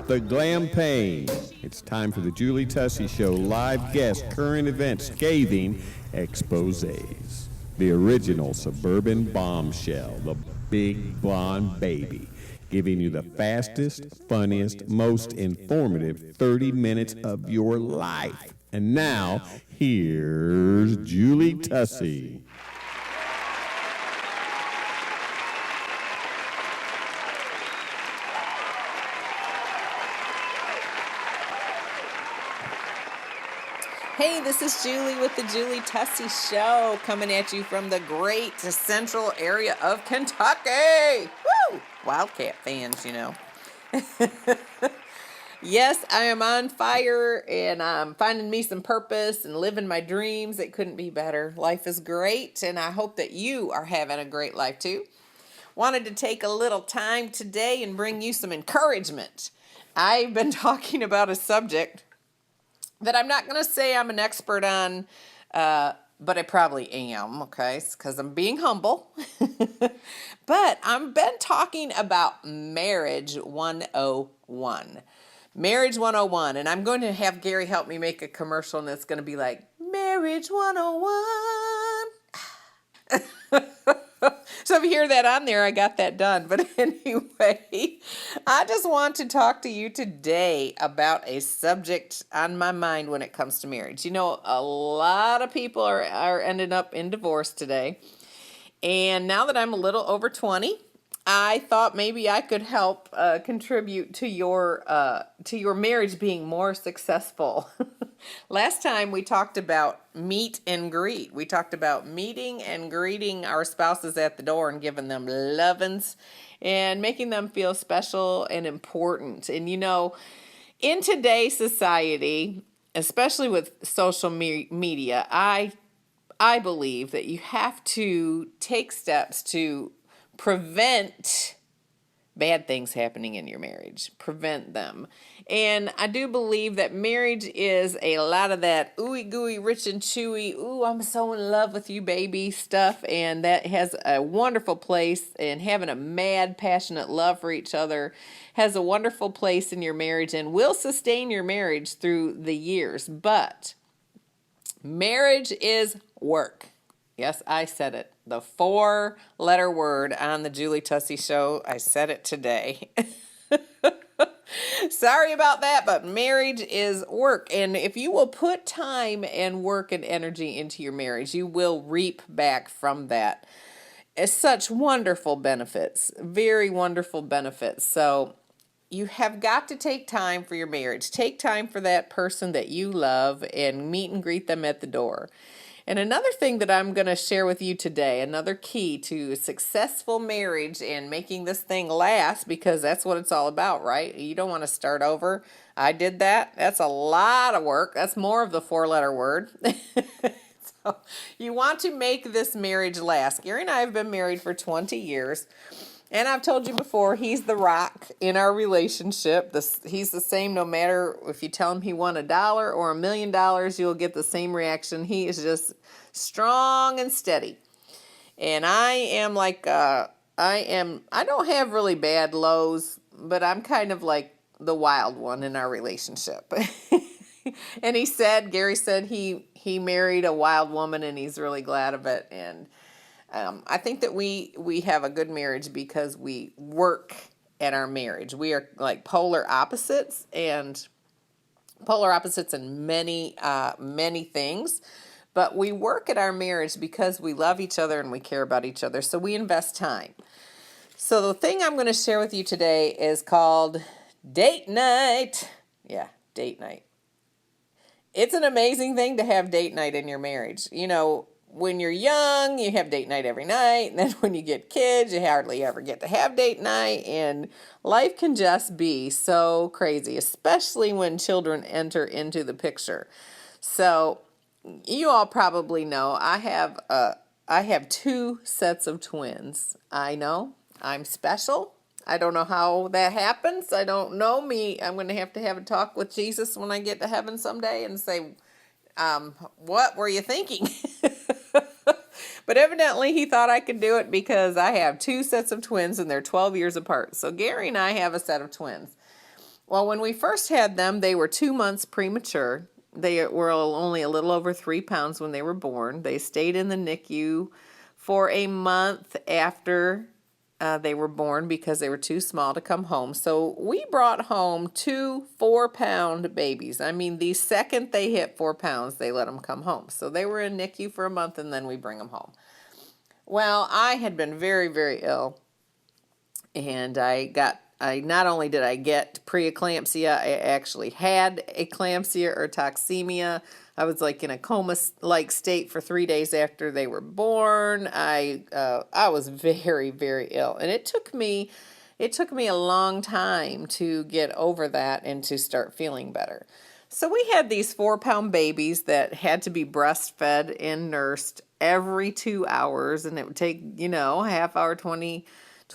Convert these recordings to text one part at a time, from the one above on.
the glam pain. It's time for the Julie Tussey Show live guest current event scathing exposés. The original Suburban Bombshell, the big blonde baby, giving you the fastest, funniest, most informative 30 minutes of your life. And now, here's Julie Tussey. Hey, this is Julie with the Julie Tussey Show, coming at you from the great central area of Kentucky. Woo! Wildcat fans, you know. Yes, I am on fire, and I'm finding me some purpose and living my dreams. It couldn't be better. Life is great, and I hope that you are having a great life too. Wanted to take a little time today and bring you some encouragement. I've been talking about a subject that I'm not going to say I'm an expert on, but I probably am, okay, because I'm being humble. But I've been talking about Marriage 101. Marriage 101, and I'm going to have Gary help me make a commercial, and it's going to be like, Marriage 101. So if you hear that on there, I got that done. But anyway, I just want to talk to you today about a subject on my mind when it comes to marriage. You know, a lot of people are ending up in divorce today. And now that I'm a little over 20, I thought maybe I could help contribute to your marriage being more successful. Last time we talked about meet and greet. We talked about meeting and greeting our spouses at the door and giving them lovin's and making them feel special and important. And you know, in today's society, especially with social media, I believe that you have to take steps to prevent bad things happening in your marriage. Prevent them. And I do believe that marriage is a lot of that ooey gooey, rich and chewy, ooh, I'm so in love with you, baby stuff. And that has a wonderful place, and having a mad, passionate love for each other has a wonderful place in your marriage and will sustain your marriage through the years. But marriage is work. Yes, I said it. The 4-letter word on the Julie Tussey Show. I said it today. Sorry about that, but marriage is work. And if you will put time and work and energy into your marriage, you will reap back from that. It's such wonderful benefits, very wonderful benefits. So you have got to take time for your marriage. Take time for that person that you love and meet and greet them at the door. And another thing that I'm going to share with you today, another key to a successful marriage and making this thing last, because that's what it's all about, right? You don't want to start over. I did that. That's a lot of work. That's more of the 4-letter word. So you want to make this marriage last. Gary and I have been married for 20 years. And I've told you before, he's the rock in our relationship. He's the same no matter if you tell him he won $1 or $1 million, you'll get the same reaction. He is just strong and steady. And I am like, I don't have really bad lows, but I'm kind of like the wild one in our relationship. And Gary said he married a wild woman, and he's really glad of it. And I think that we have a good marriage because we work at our marriage. We are like polar opposites in many things, but we work at our marriage because we love each other and we care about each other. So we invest time. So the thing I'm going to share with you today is called date night. Yeah, date night. It's an amazing thing to have date night in your marriage. You know, when you're young, you have date night every night. And then when you get kids, you hardly ever get to have date night. And life can just be so crazy, especially when children enter into the picture. So you all probably know I have 2 sets of twins. I know I'm special. I don't know how that happens. I don't know me. I'm going to have a talk with Jesus when I get to heaven someday and say, what were you thinking? But evidently he thought I could do it because I have 2 sets of twins and they're 12 years apart. So Gary and I have a set of twins. Well, when we first had them, they were 2 months premature. They were only a little over 3 pounds when they were born. They stayed in the NICU for a month after they were born because they were too small to come home. So we brought home 2 4-pound babies. I mean, the second they hit 4 pounds, they let them come home. So they were in NICU for a month and then we bring them home. Well, I had been very, very ill, and I not only did I get preeclampsia, I actually had eclampsia or toxemia. I was like in a coma-like state for 3 days after they were born. I was very, very ill, and it took me a long time to get over that and to start feeling better. So we had these 4-pound babies that had to be breastfed and nursed every 2 hours, and it would take, a half hour, 20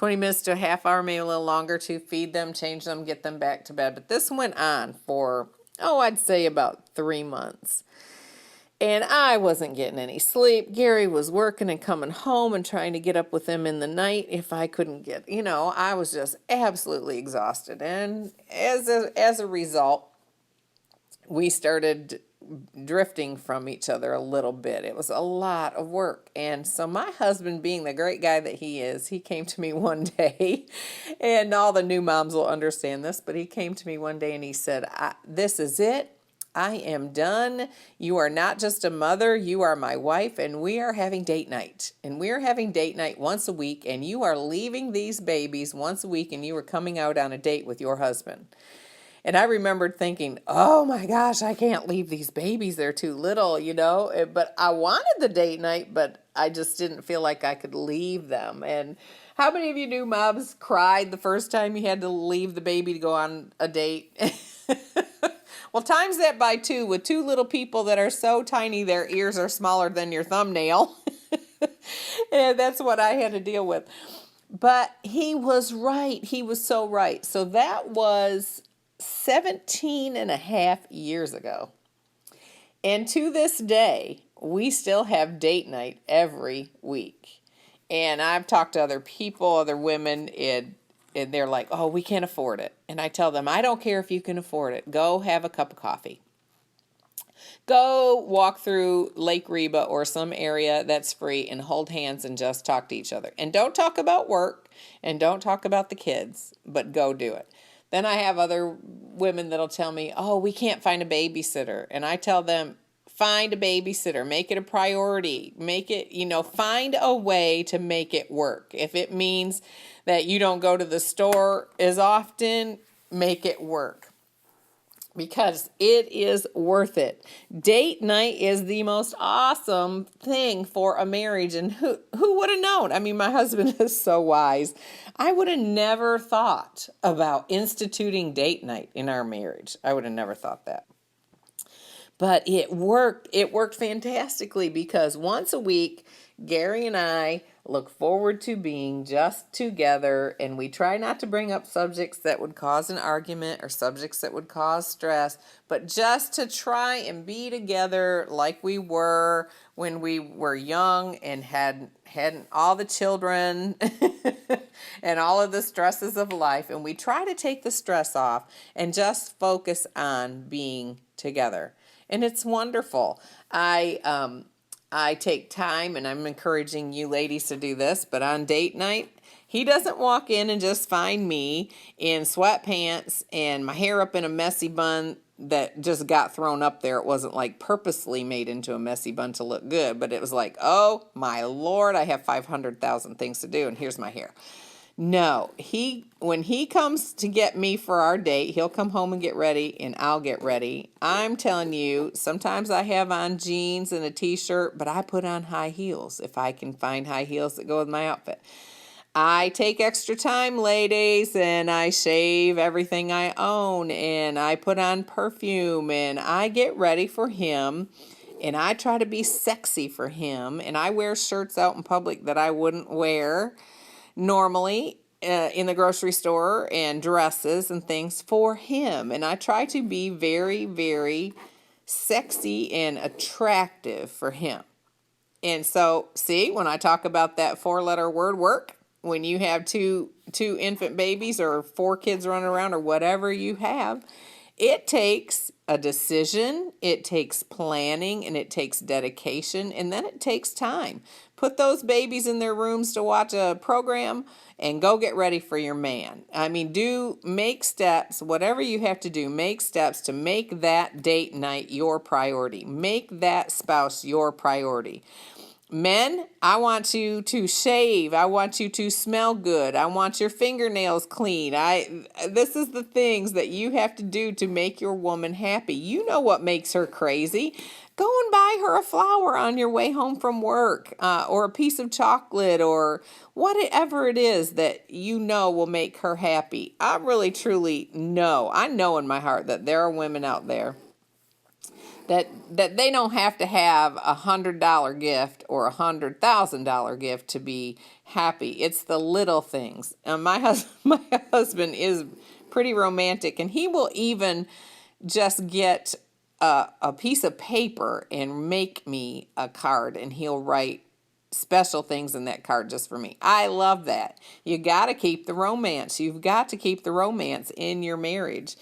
minutes to a half hour, maybe a little longer to feed them, change them, get them back to bed. But this went on for, I'd say about 3 months. And I wasn't getting any sleep. Gary was working and coming home and trying to get up with him in the night if I couldn't get, I was just absolutely exhausted. And as a result, we started drifting from each other a little bit. It was a lot of work. And so my husband, being the great guy that he is, he came to me one day, and all the new moms will understand this, but he came to me one day and he said, this is it. I am done. You are not just a mother, you are my wife, and we are having date night. And we are having date night once a week, and you are leaving these babies once a week, and you are coming out on a date with your husband. And I remembered thinking, oh my gosh, I can't leave these babies. They're too little, But I wanted the date night, but I just didn't feel like I could leave them. And how many of you new moms cried the first time you had to leave the baby to go on a date? Well, times that by 2 with 2 little people that are so tiny their ears are smaller than your thumbnail. And that's what I had to deal with. But he was right. He was so right. So that was 17 and a half years ago. And to this day, we still have date night every week. And I've talked to other people, other women, and they're like, oh, we can't afford it. And I tell them, I don't care if you can afford it. Go have a cup of coffee. Go walk through Lake Reba or some area that's free and hold hands and just talk to each other. And don't talk about work and don't talk about the kids, but go do it. Then I have other women that'll tell me, oh, we can't find a babysitter. And I tell them, find a babysitter. Make it a priority. Make it, find a way to make it work. If it means that you don't go to the store as often, make it work. Because it is worth it. Date night is the most awesome thing for a marriage. And who would have known? I mean, my husband is so wise. I would have never thought about instituting date night in our marriage. I would have never thought that. But it worked. It worked fantastically because once a week, Gary and I look forward to being just together, and we try not to bring up subjects that would cause an argument or subjects that would cause stress, but just to try and be together like we were when we were young and had all the children and all of the stresses of life. And we try to take the stress off and just focus on being together. And it's wonderful. I take time, and I'm encouraging you ladies to do this, but on date night, he doesn't walk in and just find me in sweatpants and my hair up in a messy bun that just got thrown up there. It wasn't like purposely made into a messy bun to look good, but it was like, oh my Lord, I have 500,000 things to do, and here's my hair. No, when he comes to get me for our date, he'll come home and get ready, and I'll get ready. I'm telling you, sometimes I have on jeans and a t-shirt, but I put on high heels if I can find high heels that go with my outfit. I take extra time, ladies, and I shave everything I own, and I put on perfume, and I get ready for him, and I try to be sexy for him, and I wear shirts out in public that I wouldn't wear normally in the grocery store, and dresses and things for him. And I try to be very, very sexy and attractive for him. And so, see, when I talk about that 4-letter word work, when you have two infant babies or 4 kids running around or whatever you have, it takes a decision, it takes planning, and it takes dedication, and then it takes time. Put those babies in their rooms to watch a program and go get ready for your man. I mean, make steps, whatever you have to do, make steps to make that date night your priority. Make that spouse your priority. Men, I want you to shave. I want you to smell good. I want your fingernails clean. This is the things that you have to do to make your woman happy. You know what makes her crazy. Go and buy her a flower on your way home from work, or a piece of chocolate, or whatever it is that you know will make her happy. I really, truly know. I know in my heart that there are women out there that they don't have to have $100 gift or $100,000 gift to be happy. It's the little things. And my husband is pretty romantic, and he will even just get a piece of paper and make me a card, and he'll write special things in that card just for me. I love that. You got to keep the romance. You've got to keep the romance in your marriage.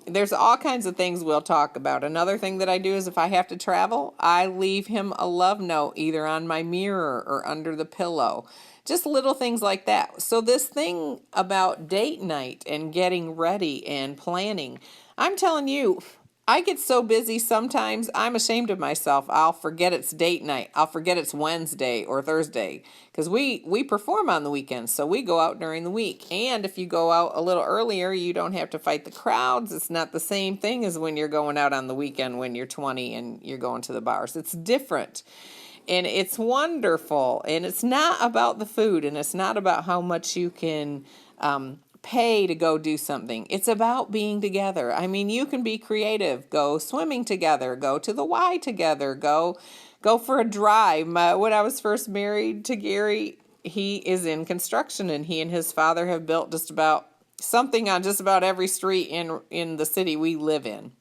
There's all kinds of things we'll talk about. Another thing that I do is if I have to travel, I leave him a love note either on my mirror or under the pillow. Just little things like that. So this thing about date night and getting ready and planning, I'm telling you, I get so busy sometimes I'm ashamed of myself. I'll forget it's date night. I'll forget it's Wednesday or Thursday, because we perform on the weekends, so we go out during the week. And if you go out a little earlier, you don't have to fight the crowds. It's not the same thing as when you're going out on the weekend when you're 20 and you're going to the bars. It's different. And it's wonderful. And it's not about the food, and it's not about how much you can pay to go do something. It's about being together. I mean, you can be creative. Go swimming together. Go to the Y together. Go for a drive. When I was first married to Gary, he is in construction, and he and his father have built just about something on just about every street in the city we live in.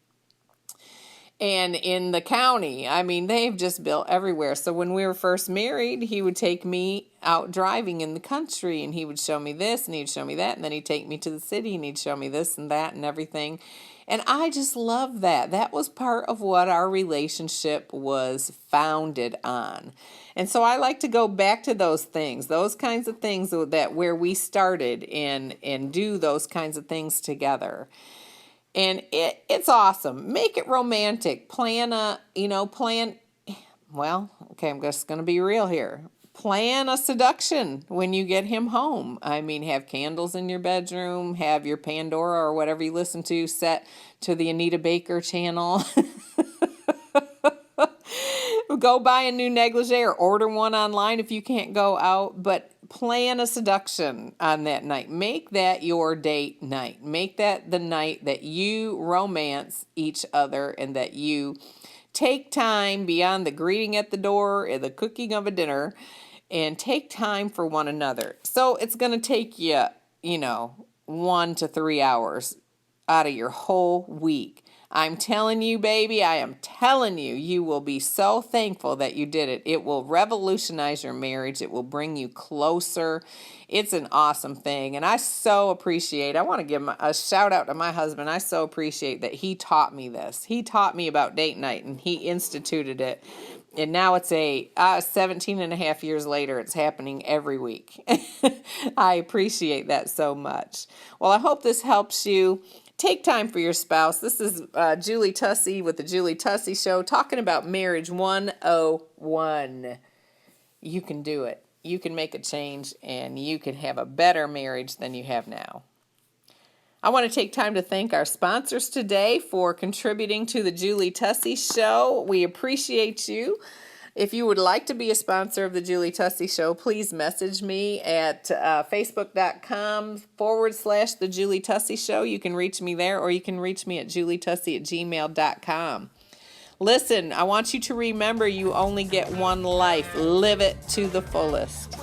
And in the county, I mean, they've just built everywhere. So when we were first married, he would take me out driving in the country, and he would show me this and he'd show me that. And then he'd take me to the city and he'd show me this and that and everything. And I just love that. That was part of what our relationship was founded on. And so I like to go back to those things, those kinds of things that where we started and do those kinds of things together. And it's awesome. Make it romantic. Well, okay, I'm just going to be real here. Plan a seduction when you get him home. I mean, have candles in your bedroom, have your Pandora or whatever you listen to set to the Anita Baker channel. Go buy a new negligee or order one online if you can't go out, but plan a seduction on that night. Make that your date night. Make that the night that you romance each other and that you take time beyond the greeting at the door and the cooking of a dinner and take time for one another. So it's going to take you, 1 to 3 hours out of your whole week. I'm telling you, baby, I am telling you, you will be so thankful that you did it. It will revolutionize your marriage. It will bring you closer. It's an awesome thing. And I so appreciate, I want to give a shout out to my husband. I so appreciate that he taught me this. He taught me about date night, and he instituted it. And now it's 17 and a half years later, it's happening every week. I appreciate that so much. Well, I hope this helps you. Take time for your spouse. This is Julie Tussey with the Julie Tussey Show, talking about Marriage 101. You can do it. You can make a change, and you can have a better marriage than you have now. I want to take time to thank our sponsors today for contributing to the Julie Tussey Show. We appreciate you. If you would like to be a sponsor of the Julie Tussey Show, please message me at facebook.com/the Julie Tussey Show. You can reach me there, or you can reach me at julietussey@gmail.com. Listen, I want you to remember you only get one life. Live it to the fullest.